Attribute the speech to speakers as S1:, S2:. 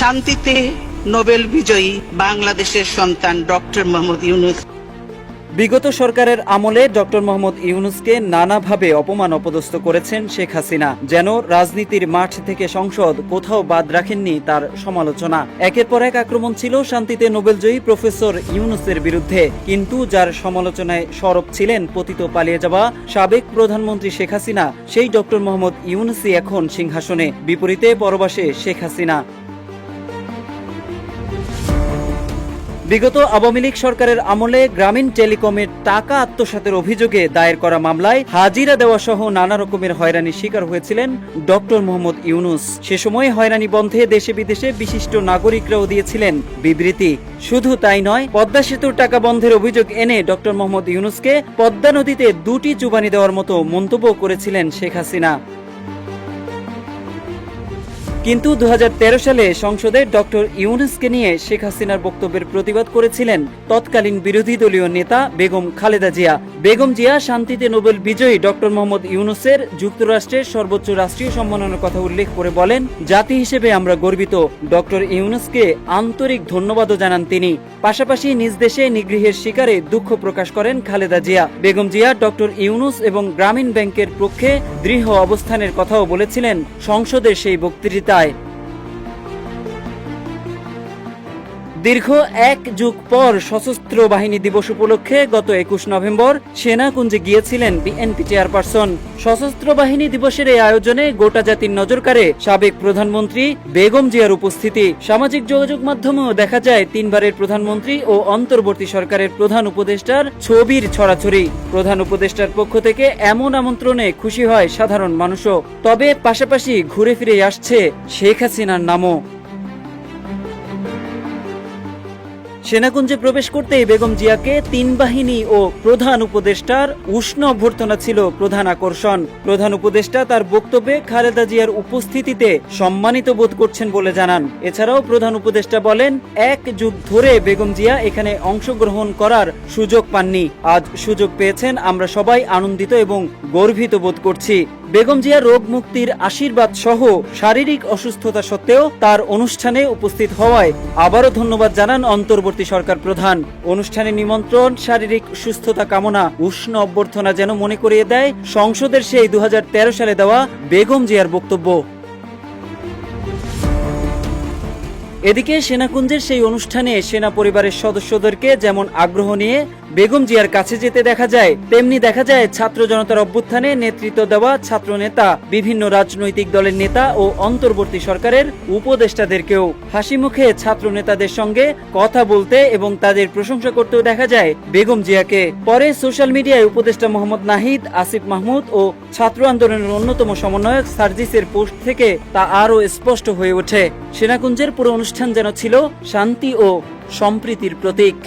S1: শান্তিতে নোবেল বিজয়ী বাংলাদেশের সন্তান ডক্টর মোহাম্মদ ইউনূস।
S2: বিগত সরকারের আমলে ডক্টর মোহাম্মদ ইউনূসকে নানাভাবে অপমান অপদস্থ করেছেন শেখ হাসিনা। যেন রাজনীতির মাঠ থেকে সংসদ কোথাও বাদ রাখেননি তার সমালোচনা। একের পর এক আক্রমণ ছিল শান্তিতে নোবেলজয়ী প্রফেসর ইউনূসের বিরুদ্ধে, কিন্তু যার সমালোচনায় সরব ছিলেন পতিত পালিয়ে যাওয়া সাবেক প্রধানমন্ত্রী শেখ হাসিনা, সেই ডক্টর মোহাম্মদ ইউনূসই এখন সিংহাসনে, বিপরীতে পরবাসে শেখ হাসিনা। বিগত আওয়ামী লীগ সরকারের আমলে গ্রামীণ টেলিকমের টাকা আত্মসাতের অভিযোগে দায়ের করা মামলায় হাজিরা দেওয়া সহ নানা রকমের হয়রানির শিকার হয়েছিলেন ডক্টর মোহাম্মদ ইউনূস। সে সময় হয়রানি বন্ধে দেশে বিদেশে বিশিষ্ট নাগরিকরাও দিয়েছিলেন বিবৃতি। শুধু তাই নয়, পদ্মা সেতুর টাকা বন্ধের অভিযোগ এনে ডক্টর মোহাম্মদ ইউনূসকে পদ্মা নদীতে 2টি চুবানি দেওয়ার মতো মন্তব্য করেছিলেন শেখ হাসিনা। কিন্তু 2013 সালে সংসদে ডক্টর ইউনূসকে নিয়ে শেখ হাসিনার বক্তব্যের প্রতিবাদ করেছিলেন তৎকালীন বিরোধী দলীয় নেতা বেগম খালেদা জিয়া। বেগম জিয়া শান্তিতে নোবেল বিজয়ী ডক্টর মোহাম্মদ ইউনূসের যুক্তরাষ্ট্রের সর্বোচ্চ রাষ্ট্রীয় সম্মাননার কথা উল্লেখ করে বলেন, জাতি হিসেবে আমরা গর্বিত। ডক্টর ইউনূসকে আন্তরিক ধন্যবাদও জানান তিনি। পাশাপাশি নিজ দেশে নিগৃহের শিকারে দুঃখ প্রকাশ করেন খালেদা জিয়া। বেগম জিয়া ডক্টর ইউনূস এবং গ্রামীণ ব্যাংকের পক্ষে দৃঢ় অবস্থানের কথাও বলেছিলেন সংসদের সেই বক্তৃতায়। দীর্ঘ 1 যুগ পর সশস্ত্র বাহিনী দিবস উপলক্ষে গত 21 নভেম্বর সেনাকুঞ্জে গিয়েছিলেন বিএনপি চেয়ারপারসন। সশস্ত্র বাহিনী দিবসের এই আয়োজনে গোটা জাতির নজর কাড়ে সাবেক প্রধানমন্ত্রী বেগম জিয়ার উপস্থিতি। সামাজিক যোগাযোগ মাধ্যমেও দেখা যায় 3বারের প্রধানমন্ত্রী ও অন্তর্বর্তী সরকারের প্রধান উপদেষ্টার ছবির ছড়াছড়ি। প্রধান উপদেষ্টার পক্ষ থেকে এমন আমন্ত্রণে খুশি হয় সাধারণ মানুষও। তবে পাশাপাশি ঘুরে ফিরে আসছে শেখ হাসিনার নামও। সেনাকুঞ্জে প্রবেশ করতেই বেগম জিয়াকে 3 বাহিনী ও প্রধান উপদেষ্টার উষ্ণ অভ্যর্থনা ছিল প্রধান আকর্ষণ। প্রধান উপদেষ্টা তার বক্তব্যে খালেদা জিয়ার উপস্থিতিতে সম্মানিত বোধ করছেন বলে জানান। এছাড়াও প্রধান উপদেষ্টা বলেন, 1 যুগ ধরে বেগম জিয়া এখানে অংশগ্রহণ করার সুযোগ পাননি। আজ সুযোগ পেয়েছেন, আমরা সবাই আনন্দিত এবং গর্বিত বোধ করছি। বেগম জিয়া রোগ মুক্তির আশীর্বাদ সহ শারীরিক অসুস্থতা সত্ত্বেও তার অনুষ্ঠানে উপস্থিত হওয়ায় আবারও ধন্যবাদ জানান অন্তর্বর্তী সরকার প্রধান। অনুষ্ঠানে নিমন্ত্রণ, শারীরিক সুস্থতা কামনা, উষ্ণ অভ্যর্থনা যেন মনে করিয়ে দেয় সংসদের সেই 2013 সালে দেওয়া বেগম জিয়ার বক্তব্য। এদিকে সেনাকুঞ্জের সেই অনুষ্ঠানে সেনা পরিবারের সদস্যদেরকে যেমন আগ্রহ নিয়ে বেগম জিয়ার কাছে যেতে দেখা যায়, তেমনি দেখা যায় ছাত্র জনতার অভ্যুত্থানে নেতৃত্ব দেওয়া ছাত্র নেতা, বিভিন্ন রাজনৈতিক দলের নেতা ও অন্তর্বর্তী সরকারের উপদেষ্টাদেরকেও হাসি মুখে ছাত্র নেতাদের সঙ্গে কথা বলতে এবং তাদের প্রশংসা করতেও দেখা যায় বেগম জিয়াকে। পরে সোশ্যাল মিডিয়ায় উপদেষ্টা মোহাম্মদ নাহিদ, আসিফ মাহমুদ ও ছাত্র আন্দোলনের অন্যতম সমন্বয়ক সার্জিসের পোস্ট থেকে তা আরও স্পষ্ট হয়ে ওঠে। সেনাকুঞ্জের পুরো অনুষ্ঠান যেন ছিল শান্তি ও সম্প্রীতির প্রতীক।